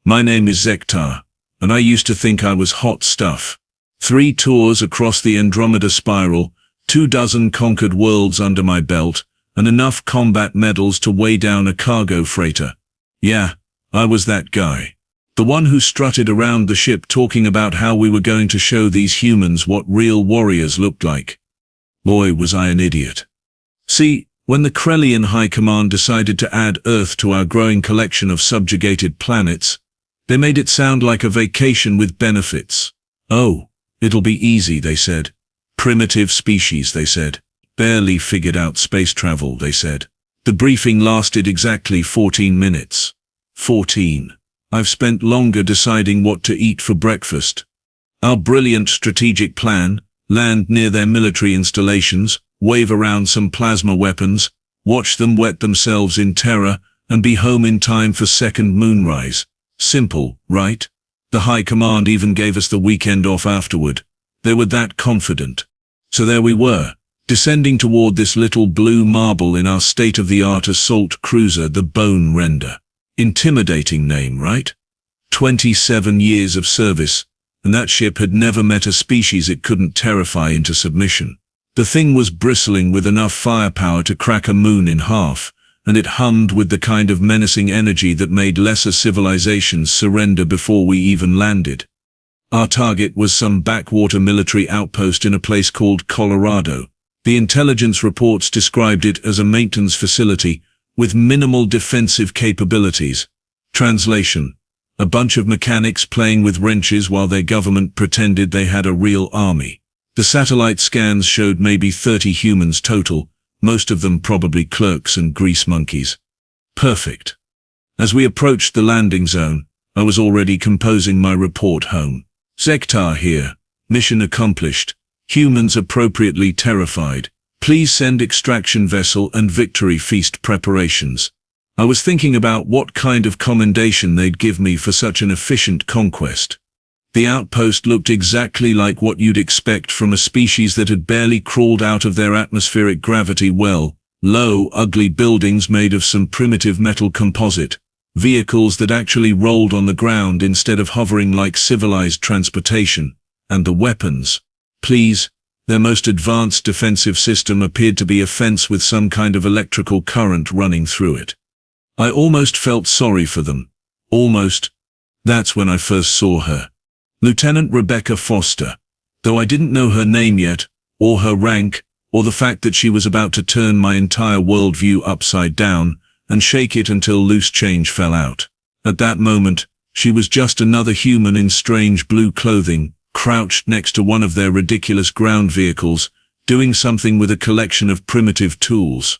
My name is Zektar, and I used to think I was hot stuff. 3 tours across the Andromeda spiral, 24 conquered worlds under my belt, and enough combat medals to weigh down a cargo freighter. Yeah, I was that guy. The one who strutted around the ship talking about how we were going to show these humans what real warriors looked like. Boy, was I an idiot. See, when the Krellian High Command decided to add Earth to our growing collection of subjugated planets, they made it sound like a vacation with benefits. Oh, it'll be easy, they said. Primitive species, they said. Barely figured out space travel, they said. The briefing lasted exactly 14 minutes. 14. I've spent longer deciding what to eat for breakfast. Our brilliant strategic plan, land near their military installations, wave around some plasma weapons, watch them wet themselves in terror, and be home in time for second moonrise. Simple, right? The High Command even gave us the weekend off afterward. They were that confident. So there we were, descending toward this little blue marble in our state-of-the-art assault cruiser, the Bone Render. Intimidating name, right? 27 years of service, and that ship had never met a species it couldn't terrify into submission. The thing was bristling with enough firepower to crack a moon in half, and it hummed with the kind of menacing energy that made lesser civilizations surrender before we even landed. Our target was some backwater military outpost in a place called Colorado. The intelligence reports described it as a maintenance facility with minimal defensive capabilities. Translation: a bunch of mechanics playing with wrenches while their government pretended they had a real army. The satellite scans showed maybe 30 humans total, most of them probably clerks and grease monkeys. Perfect. As we approached the landing zone, I was already composing my report home. Zektar here. Mission accomplished. Humans appropriately terrified. Please send extraction vessel and victory feast preparations. I was thinking about what kind of commendation they'd give me for such an efficient conquest. The outpost looked exactly like what you'd expect from a species that had barely crawled out of their atmospheric gravity well. Low, ugly buildings made of some primitive metal composite. Vehicles that actually rolled on the ground instead of hovering like civilized transportation. And the weapons. Please. Their most advanced defensive system appeared to be a fence with some kind of electrical current running through it. I almost felt sorry for them. Almost. That's when I first saw her. Lieutenant Rebecca Foster. Though I didn't know her name yet, or her rank, or the fact that she was about to turn my entire worldview upside down and shake it until loose change fell out. At that moment, she was just another human in strange blue clothing, crouched next to one of their ridiculous ground vehicles, doing something with a collection of primitive tools.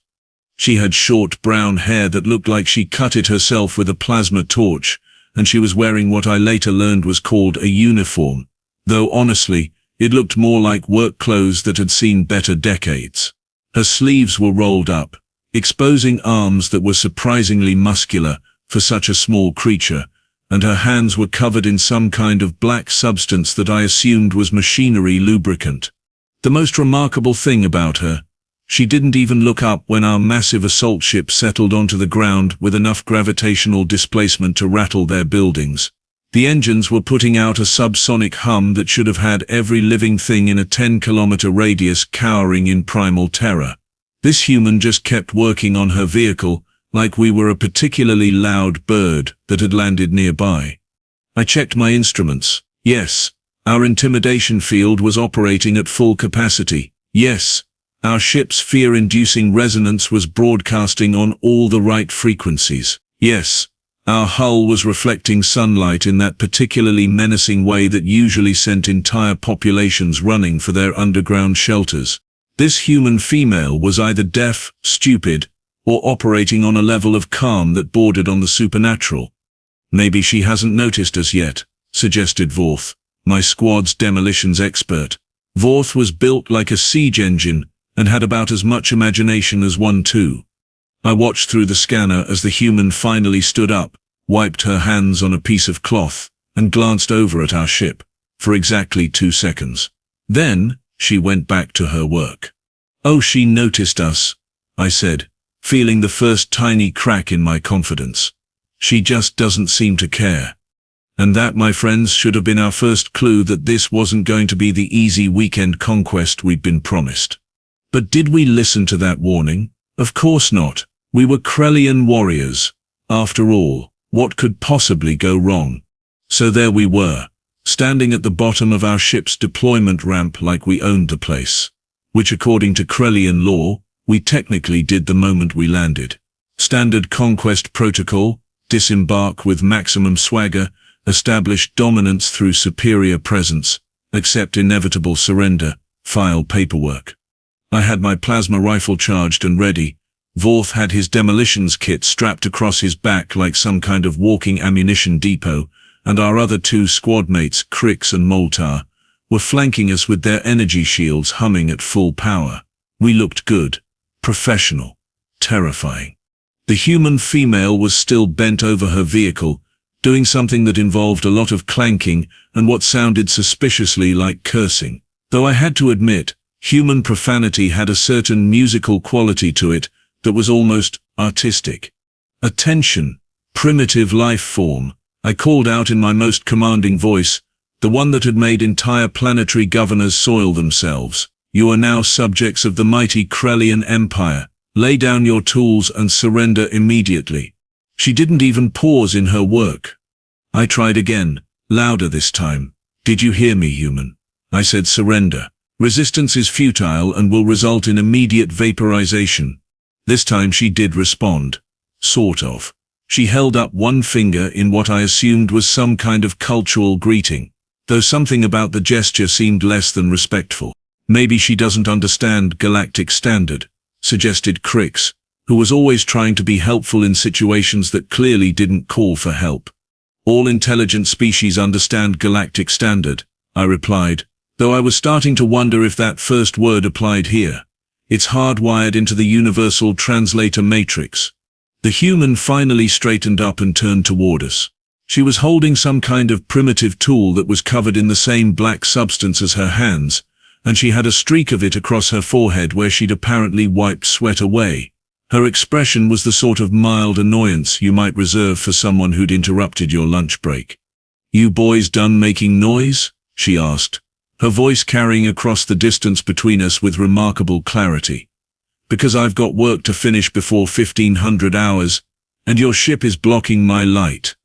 She had short brown hair that looked like she cut it herself with a plasma torch, and she was wearing what I later learned was called a uniform, though honestly, it looked more like work clothes that had seen better decades. Her sleeves were rolled up, exposing arms that were surprisingly muscular for such a small creature, and her hands were covered in some kind of black substance that I assumed was machinery lubricant. The most remarkable thing about her, she didn't even look up when our massive assault ship settled onto the ground with enough gravitational displacement to rattle their buildings. The engines were putting out a subsonic hum that should have had every living thing in a 10-kilometer radius cowering in primal terror. This human just kept working on her vehicle, like we were a particularly loud bird that had landed nearby. I checked my instruments. Yes, our intimidation field was operating at full capacity. Yes, our ship's fear-inducing resonance was broadcasting on all the right frequencies. Yes, our hull was reflecting sunlight in that particularly menacing way that usually sent entire populations running for their underground shelters. This human female was either deaf, stupid, or operating on a level of calm that bordered on the supernatural. Maybe she hasn't noticed us yet, suggested Vorth, my squad's demolitions expert. Vorth was built like a siege engine and had about as much imagination as one too. I watched through the scanner as the human finally stood up, wiped her hands on a piece of cloth, and glanced over at our ship, for exactly 2 seconds. Then, she went back to her work. Oh, she noticed us, I said, feeling the first tiny crack in my confidence. She just doesn't seem to care. And that, my friends, should have been our first clue that this wasn't going to be the easy weekend conquest we'd been promised. But did we listen to that warning? Of course not. We were Krellian warriors. After all, what could possibly go wrong? So there we were, standing at the bottom of our ship's deployment ramp like we owned the place, which according to Krellian law, we technically did the moment we landed. Standard conquest protocol: disembark with maximum swagger, establish dominance through superior presence, accept inevitable surrender, file paperwork. I had my plasma rifle charged and ready. Vorth had his demolitions kit strapped across his back like some kind of walking ammunition depot, and our other two squad mates, Krix and Moltar, were flanking us with their energy shields humming at full power. We looked good, professional, terrifying. The human female was still bent over her vehicle, doing something that involved a lot of clanking and what sounded suspiciously like cursing. Though I had to admit, human profanity had a certain musical quality to it that was almost artistic. Attention, primitive life form, I called out in my most commanding voice, the one that had made entire planetary governors soil themselves. You are now subjects of the mighty Krellian Empire. Lay down your tools and surrender immediately. She didn't even pause in her work. I tried again, louder this time. Did you hear me, human? I said surrender. Resistance is futile and will result in immediate vaporization. This time she did respond. Sort of. She held up one finger in what I assumed was some kind of cultural greeting, though something about the gesture seemed less than respectful. Maybe she doesn't understand galactic standard, suggested Krix, who was always trying to be helpful in situations that clearly didn't call for help. All intelligent species understand galactic standard, I replied, though I was starting to wonder if that first word applied here. It's hardwired into the universal translator matrix. The human finally straightened up and turned toward us. She was holding some kind of primitive tool that was covered in the same black substance as her hands, and she had a streak of it across her forehead where she'd apparently wiped sweat away. Her expression was the sort of mild annoyance you might reserve for someone who'd interrupted your lunch break. You boys done making noise? She asked, her voice carrying across the distance between us with remarkable clarity. Because I've got work to finish before 1500 hours, and your ship is blocking my light.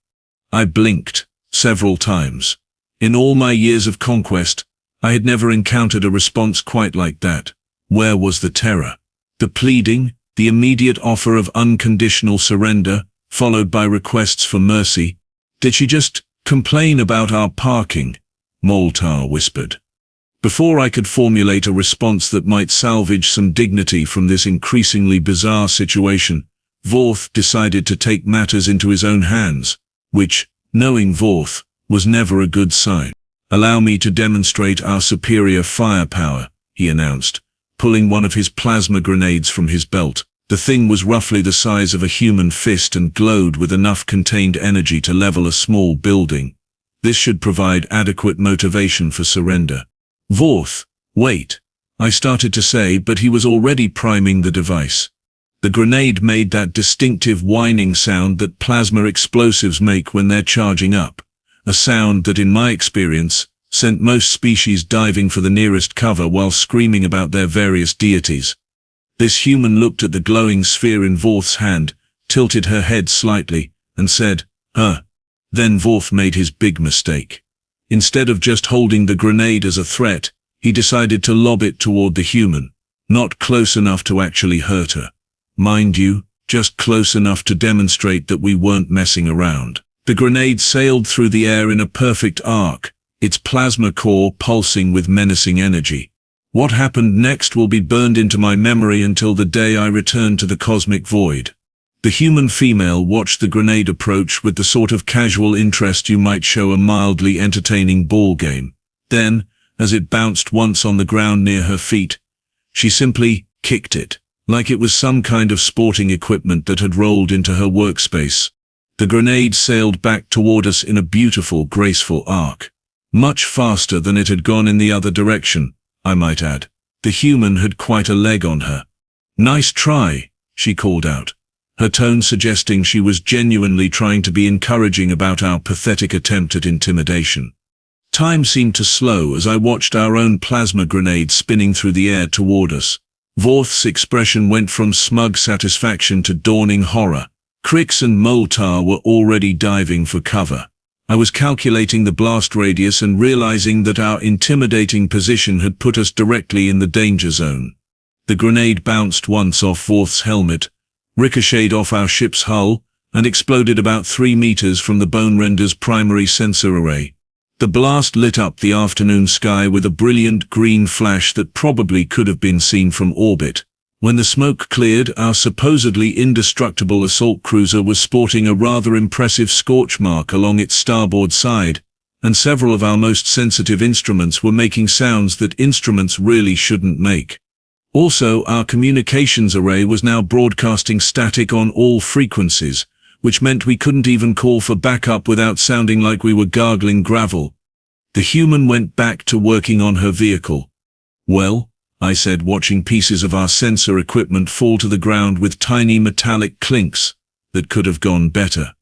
I blinked, several times. In all my years of conquest, I had never encountered a response quite like that. Where was the terror? The pleading, the immediate offer of unconditional surrender, followed by requests for mercy. Did she just complain about our parking? Moltar whispered. Before I could formulate a response that might salvage some dignity from this increasingly bizarre situation, Vorth decided to take matters into his own hands, which, knowing Vorth, was never a good sign. Allow me to demonstrate our superior firepower, he announced, pulling one of his plasma grenades from his belt. The thing was roughly the size of a human fist and glowed with enough contained energy to level a small building. This should provide adequate motivation for surrender. Vorth, wait, I started to say, but he was already priming the device. The grenade made that distinctive whining sound that plasma explosives make when they're charging up, a sound that in my experience sent most species diving for the nearest cover while screaming about their various deities. This human looked at the glowing sphere in Vorth's hand, tilted her head slightly, and said, Then Vorth made his big mistake. Instead of just holding the grenade as a threat, he decided to lob it toward the human, not close enough to actually hurt her. Mind you, just close enough to demonstrate that we weren't messing around. The grenade sailed through the air in a perfect arc, its plasma core pulsing with menacing energy. What happened next will be burned into my memory until the day I return to the cosmic void. The human female watched the grenade approach with the sort of casual interest you might show a mildly entertaining ball game. Then, as it bounced once on the ground near her feet, she simply kicked it, like it was some kind of sporting equipment that had rolled into her workspace. The grenade sailed back toward us in a beautiful, graceful arc. Much faster than it had gone in the other direction, I might add. The human had quite a leg on her. Nice try, she called out. her tone suggesting she was genuinely trying to be encouraging about our pathetic attempt at intimidation. Time seemed to slow as I watched our own plasma grenade spinning through the air toward us. Vorth's expression went from smug satisfaction to dawning horror. Krix and Moltar were already diving for cover. I was calculating the blast radius and realizing that our intimidating position had put us directly in the danger zone. The grenade bounced once off Vorth's helmet, ricocheted off our ship's hull, and exploded about 3 meters from the Bone Render's primary sensor array. The blast lit up the afternoon sky with a brilliant green flash that probably could have been seen from orbit. When the smoke cleared, our supposedly indestructible assault cruiser was sporting a rather impressive scorch mark along its starboard side, and several of our most sensitive instruments were making sounds that instruments really shouldn't make. Also, our communications array was now broadcasting static on all frequencies, which meant we couldn't even call for backup without sounding like we were gargling gravel. The human went back to working on her vehicle. "Well," I said, watching pieces of our sensor equipment fall to the ground with tiny metallic clinks. "That could have gone better."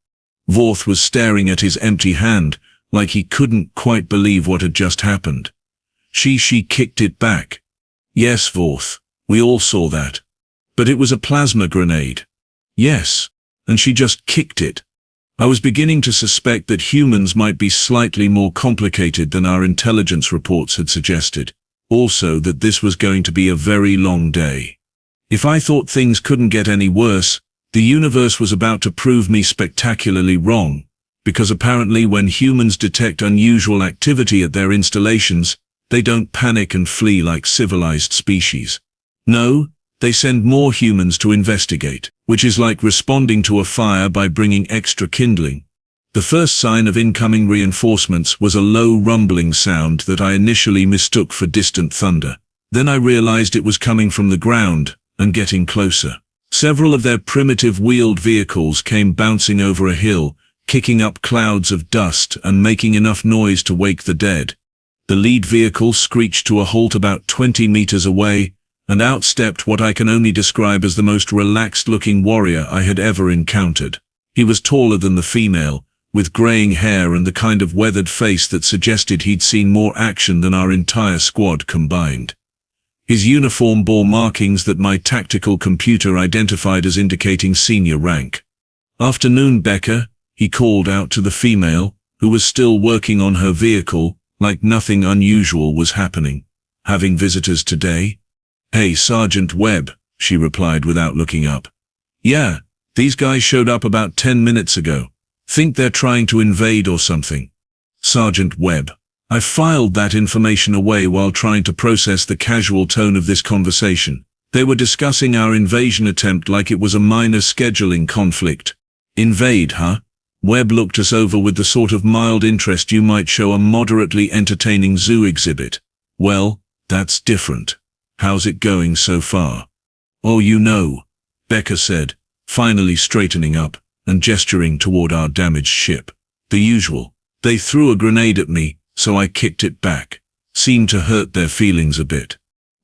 Vorth was staring at his empty hand, like he couldn't quite believe what had just happened. She kicked it back. "Yes, Vorth, we all saw that. But it was a plasma grenade." "Yes. And she just kicked it." I was beginning to suspect that humans might be slightly more complicated than our intelligence reports had suggested. Also that this was going to be a very long day. If I thought things couldn't get any worse, the universe was about to prove me spectacularly wrong, because apparently when humans detect unusual activity at their installations, they don't panic and flee like civilized species. No, they send more humans to investigate, which is like responding to a fire by bringing extra kindling. The first sign of incoming reinforcements was a low rumbling sound that I initially mistook for distant thunder. Then I realized it was coming from the ground and getting closer. Several of their primitive wheeled vehicles came bouncing over a hill, kicking up clouds of dust and making enough noise to wake the dead. The lead vehicle screeched to a halt about 20 meters away, and out stepped what I can only describe as the most relaxed-looking warrior I had ever encountered. He was taller than the female, with graying hair and the kind of weathered face that suggested he'd seen more action than our entire squad combined. His uniform bore markings that my tactical computer identified as indicating senior rank. "Afternoon, Becca," he called out to the female, who was still working on her vehicle, like nothing unusual was happening. "Having visitors today?" "Hey, Sergeant Webb," she replied without looking up. "Yeah, these guys showed up about 10 minutes ago. Think they're trying to invade or something." "Sergeant Webb." I filed that information away while trying to process the casual tone of this conversation. They were discussing our invasion attempt like it was a minor scheduling conflict. "Invade, huh?" Webb looked us over with the sort of mild interest you might show a moderately entertaining zoo exhibit. "Well, that's different. How's it going so far?" "Oh, you know," Becca said, finally straightening up and gesturing toward our damaged ship. "The usual. They threw a grenade at me, so I kicked it back. Seemed to hurt their feelings a bit."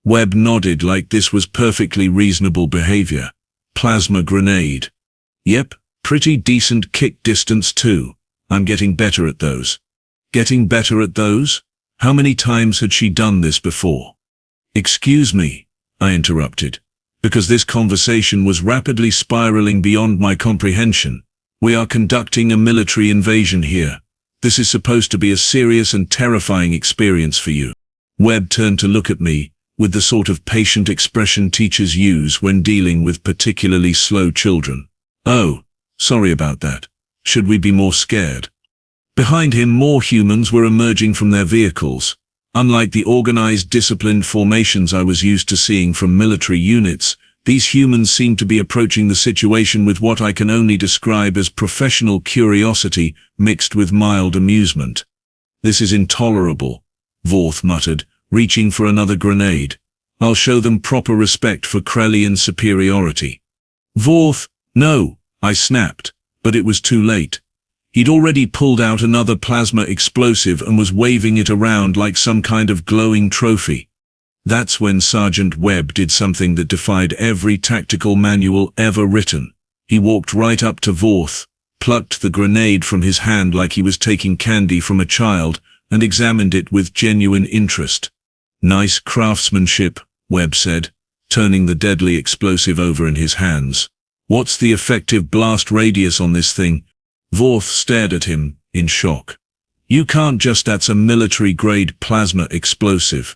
Webb nodded like this was perfectly reasonable behavior. "Plasma grenade." "Yep, pretty decent kick distance too. I'm getting better at those." "Getting better at those?" How many times had she done this before? "Excuse me," I interrupted, because this conversation was rapidly spiraling beyond my comprehension. "We are conducting a military invasion here. This is supposed to be a serious and terrifying experience for you." Webb turned to look at me, with the sort of patient expression teachers use when dealing with particularly slow children. "Oh, sorry about that. Should we be more scared?" Behind him, more humans were emerging from their vehicles. Unlike the organized, disciplined formations I was used to seeing from military units, these humans seemed to be approaching the situation with what I can only describe as professional curiosity mixed with mild amusement. "This is intolerable," Vorth muttered, reaching for another grenade. "I'll show them proper respect for Krellian superiority." "Vorth, no," I snapped, but it was too late. He'd already pulled out another plasma explosive and was waving it around like some kind of glowing trophy. That's when Sergeant Webb did something that defied every tactical manual ever written. He walked right up to Vorth, plucked the grenade from his hand like he was taking candy from a child, and examined it with genuine interest. "Nice craftsmanship," Webb said, turning the deadly explosive over in his hands. "What's the effective blast radius on this thing?" Vorth stared at him, in shock. "You can't just, that's a military-grade plasma explosive."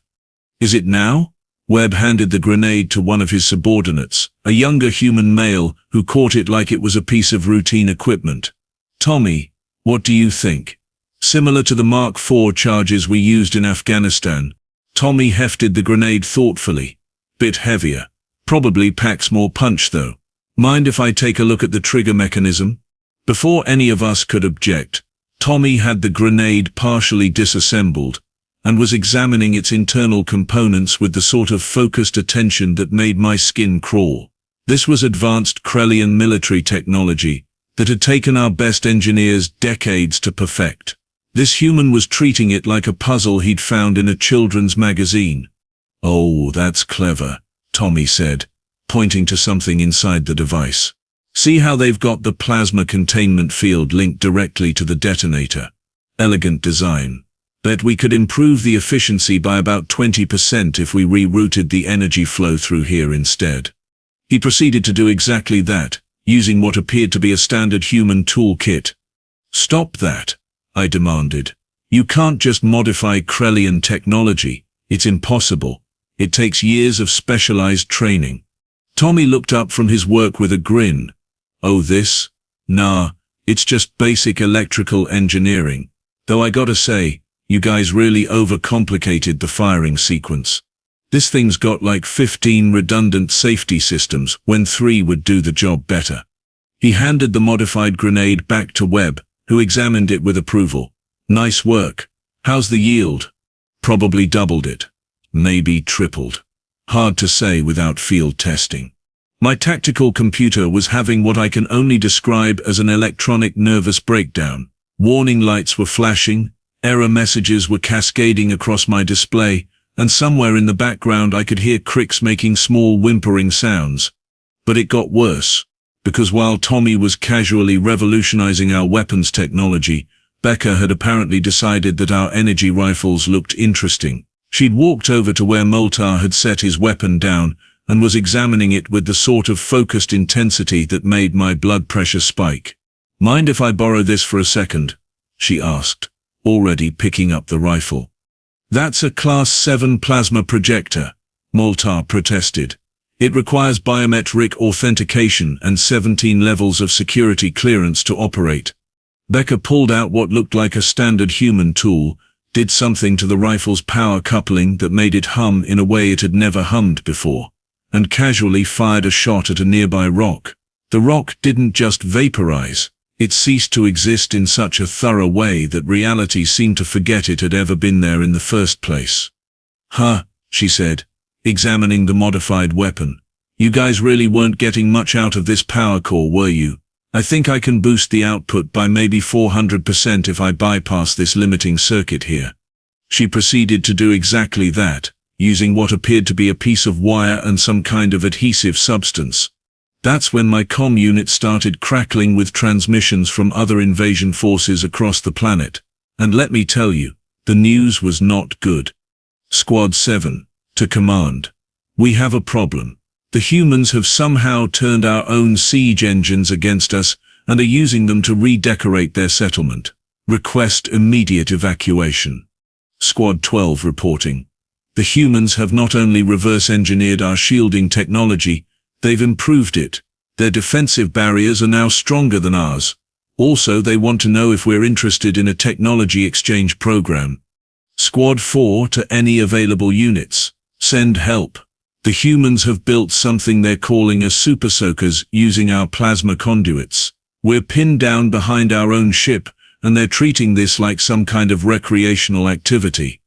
"Is it now?" Webb handed the grenade to one of his subordinates, a younger human male who caught it like it was a piece of routine equipment. "Tommy, what do you think?" "Similar to the Mark IV charges we used in Afghanistan." Tommy hefted the grenade thoughtfully. "Bit heavier. Probably packs more punch though. Mind if I take a look at the trigger mechanism?" Before any of us could object, Tommy had the grenade partially disassembled and was examining its internal components with the sort of focused attention that made my skin crawl. This was advanced Krellian military technology that had taken our best engineers decades to perfect. This human was treating it like a puzzle he'd found in a children's magazine. "Oh, that's clever," Tommy said, pointing to something inside the device. "See how they've got the plasma containment field linked directly to the detonator? Elegant design. Bet we could improve the efficiency by about 20% if we rerouted the energy flow through here instead." He proceeded to do exactly that, using what appeared to be a standard human toolkit. "Stop that," I demanded. "You can't just modify Krellian technology. It's impossible. It takes years of specialized training." Tommy looked up from his work with a grin. "Oh, this? Nah, it's just basic electrical engineering. Though I gotta say, you guys really overcomplicated the firing sequence. This thing's got like 15 redundant safety systems when 3 would do the job better." He handed the modified grenade back to Webb, who examined it with approval. "Nice work. How's the yield?" "Probably doubled it. Maybe tripled. Hard to say without field testing. My tactical computer was having what I can only describe as an electronic nervous breakdown. Warning lights were flashing, error messages were cascading across my display, and somewhere in the background I could hear Krix making small whimpering sounds. But it got worse, because while Tommy was casually revolutionizing our weapons technology, Becca had apparently decided that our energy rifles looked interesting. She'd walked over to where Moltar had set his weapon down and was examining it with the sort of focused intensity that made my blood pressure spike. "Mind if I borrow this for a second?" she asked, already picking up the rifle. "That's a Class 7 plasma projector," Moltar protested. "It requires biometric authentication and 17 levels of security clearance to operate." Becca pulled out what looked like a standard human tool, did something to the rifle's power coupling that made it hum in a way it had never hummed before, and casually fired a shot at a nearby rock. The rock didn't just vaporize, it ceased to exist in such a thorough way that reality seemed to forget it had ever been there in the first place. "Huh," she said, examining the modified weapon. "You guys really weren't getting much out of this power core, were you? I think I can boost the output by maybe 400% if I bypass this limiting circuit here." She proceeded to do exactly that, using what appeared to be a piece of wire and some kind of adhesive substance. That's when my comm unit started crackling with transmissions from other invasion forces across the planet. And let me tell you, the news was not good. "Squad 7, to command. We have a problem. The humans have somehow turned our own siege engines against us and are using them to redecorate their settlement. Request immediate evacuation." Squad 12 reporting. "The humans have not only reverse-engineered our shielding technology, they've improved it. Their defensive barriers are now stronger than ours. Also, they want to know if we're interested in a technology exchange program. Squad 4 to any available units. Send help. The humans have built something they're calling a super soakers using our plasma conduits. We're pinned down behind our own ship, and they're treating this like some kind of recreational activity."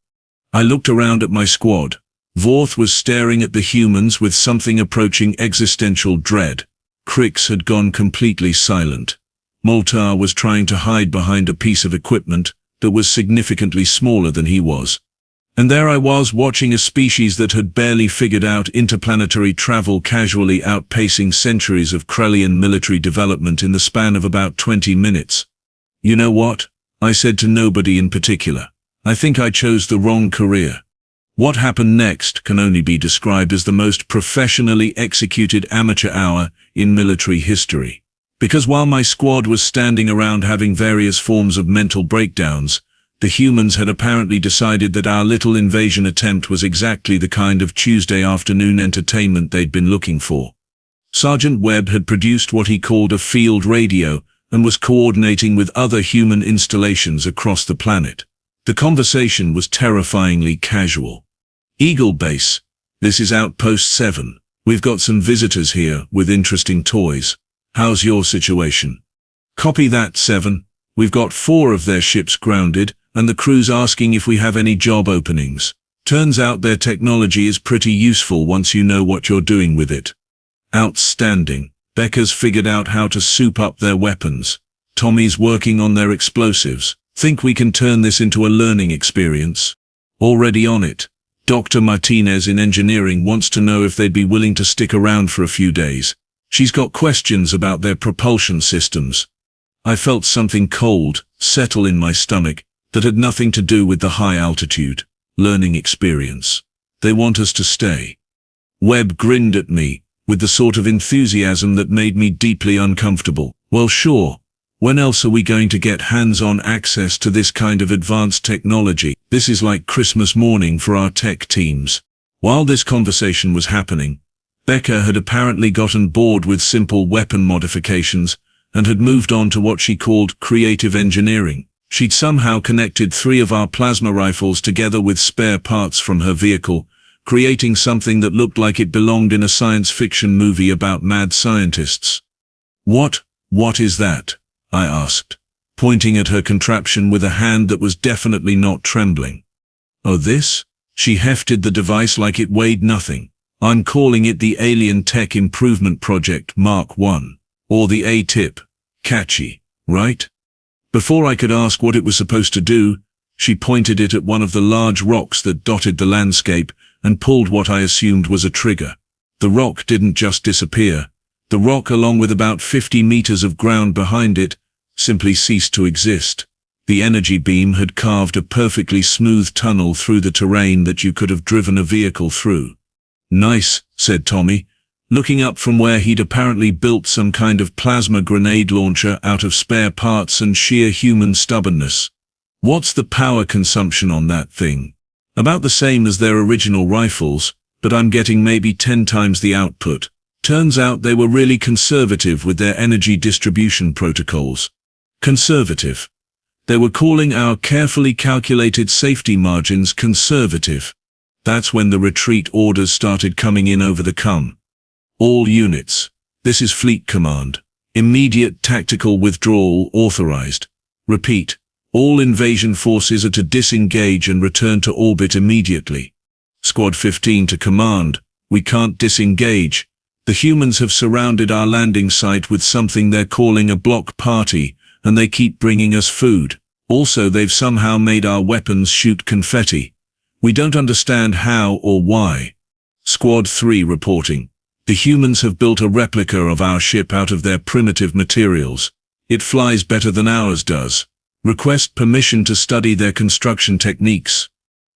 I looked around at my squad. Vorth was staring at the humans with something approaching existential dread. Krix had gone completely silent. Moltar was trying to hide behind a piece of equipment that was significantly smaller than he was. And there I was watching a species that had barely figured out interplanetary travel casually outpacing centuries of Krellian military development in the span of about 20 minutes. You know what? I said to nobody in particular. I think I chose the wrong career. What happened next can only be described as the most professionally executed amateur hour in military history. Because while my squad was standing around having various forms of mental breakdowns, the humans had apparently decided that our little invasion attempt was exactly the kind of Tuesday afternoon entertainment they'd been looking for. Sergeant Webb had produced what he called a field radio and was coordinating with other human installations across the planet. The conversation was terrifyingly casual. Eagle Base, this is Outpost 7. We've got some visitors here with interesting toys. How's your situation? Copy that, 7. We've got 4 of their ships grounded, and the crew's asking if we have any job openings. Turns out their technology is pretty useful once you know what you're doing with it. Outstanding. Becca's figured out how to soup up their weapons. Tommy's working on their explosives. Think we can turn this into a learning experience? Already on it. Dr. Martinez in engineering wants to know if they'd be willing to stick around for a few days. She's got questions about their propulsion systems. I felt something cold settle in my stomach that had nothing to do with the high altitude learning experience. They want us to stay. Webb grinned at me with the sort of enthusiasm that made me deeply uncomfortable. Well, sure. When else are we going to get hands-on access to this kind of advanced technology? This is like Christmas morning for our tech teams. While this conversation was happening, Becca had apparently gotten bored with simple weapon modifications and had moved on to what she called creative engineering. She'd somehow connected 3 of our plasma rifles together with spare parts from her vehicle, creating something that looked like it belonged in a science fiction movie about mad scientists. What is that? I asked, pointing at her contraption with a hand that was definitely not trembling. Oh, this? She hefted the device like it weighed nothing. I'm calling it the Alien Tech Improvement Project Mark 1, or the A-tip. Catchy, right? Before I could ask what it was supposed to do, she pointed it at one of the large rocks that dotted the landscape and pulled what I assumed was a trigger. The rock didn't just disappear. The rock, along with about 50 meters of ground behind it, simply ceased to exist. The energy beam had carved a perfectly smooth tunnel through the terrain that you could have driven a vehicle through. Nice, said Tommy, looking up from where he'd apparently built some kind of plasma grenade launcher out of spare parts and sheer human stubbornness. What's the power consumption on that thing? About the same as their original rifles, but I'm getting maybe 10 times the output. Turns out they were really conservative with their energy distribution protocols. Conservative. They were calling our carefully calculated safety margins conservative. That's when the retreat orders started coming in over the come. All units. This is Fleet Command. Immediate tactical withdrawal authorized. Repeat. All invasion forces are to disengage and return to orbit immediately. Squad 15 to Command. We can't disengage. The humans have surrounded our landing site with something they're calling a block party, and they keep bringing us food. Also, they've somehow made our weapons shoot confetti. We don't understand how or why. Squad 3 reporting. The humans have built a replica of our ship out of their primitive materials. It flies better than ours does. Request permission to study their construction techniques.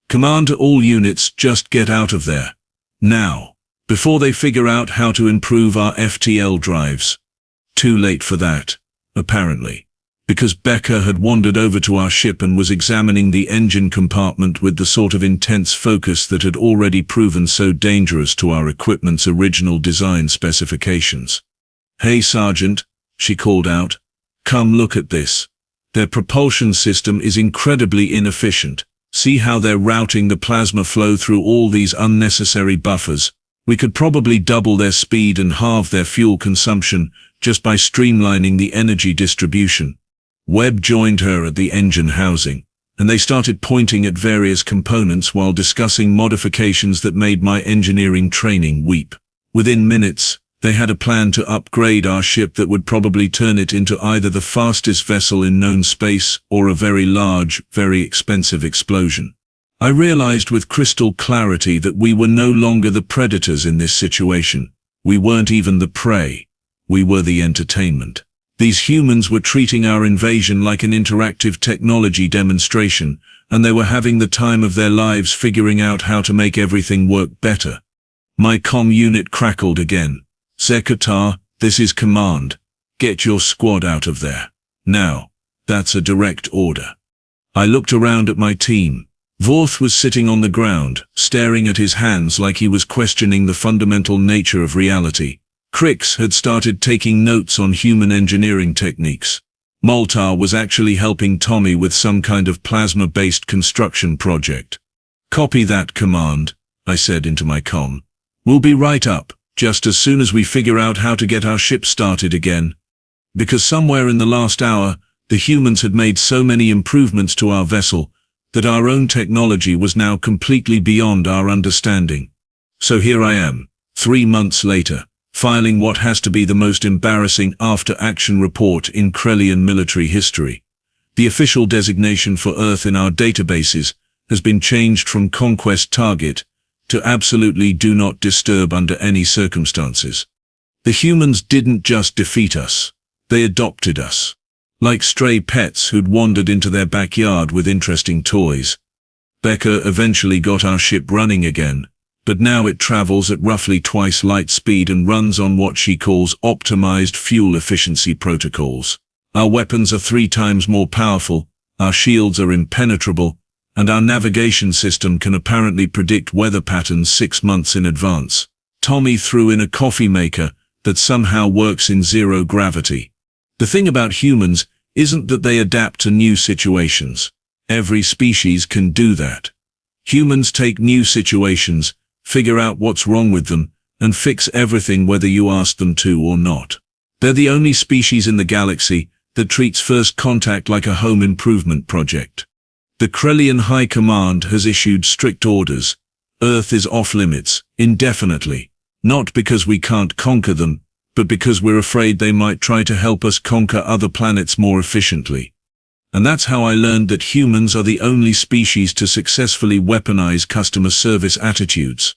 Command to all units, just get out of there. Now. Before they figure out how to improve our FTL drives. Too late for that, apparently. Because Becca had wandered over to our ship and was examining the engine compartment with the sort of intense focus that had already proven so dangerous to our equipment's original design specifications. Hey, Sergeant, she called out. Come look at this. Their propulsion system is incredibly inefficient. See how they're routing the plasma flow through all these unnecessary buffers. We could probably double their speed and halve their fuel consumption just by streamlining the energy distribution. Webb joined her at the engine housing, and they started pointing at various components while discussing modifications that made my engineering training weep. Within minutes, they had a plan to upgrade our ship that would probably turn it into either the fastest vessel in known space or a very large, very expensive explosion. I realized with crystal clarity that we were no longer the predators in this situation. We weren't even the prey. We were the entertainment. These humans were treating our invasion like an interactive technology demonstration, and they were having the time of their lives figuring out how to make everything work better. My comm unit crackled again. "Sekatar, this is command. Get your squad out of there. Now." That's a direct order. I looked around at my team. Vorth was sitting on the ground, staring at his hands like he was questioning the fundamental nature of reality. Krix had started taking notes on human engineering techniques. Moltar was actually helping Tommy with some kind of plasma-based construction project. "Copy that, command," I said into my comm. "We'll be right up, just as soon as we figure out how to get our ship started again." Because somewhere in the last hour, the humans had made so many improvements to our vessel that our own technology was now completely beyond our understanding. So here I am, 3 months later, filing what has to be the most embarrassing after-action report in Krellian military history. The official designation for Earth in our databases has been changed from Conquest Target to absolutely do not disturb under any circumstances. The humans didn't just defeat us, they adopted us. Like stray pets who'd wandered into their backyard with interesting toys. Becca eventually got our ship running again, but now it travels at roughly twice light speed and runs on what she calls optimized fuel efficiency protocols. Our weapons are 3 times more powerful, our shields are impenetrable, and our navigation system can apparently predict weather patterns 6 months in advance. Tommy threw in a coffee maker that somehow works in zero gravity. The thing about humans isn't that they adapt to new situations. Every species can do that. Humans take new situations, figure out what's wrong with them, and fix everything whether you ask them to or not. They're the only species in the galaxy that treats first contact like a home improvement project. The Krellian High Command has issued strict orders. Earth is off limits, indefinitely. Not because we can't conquer them, but because we're afraid they might try to help us conquer other planets more efficiently. And that's how I learned that humans are the only species to successfully weaponize customer service attitudes.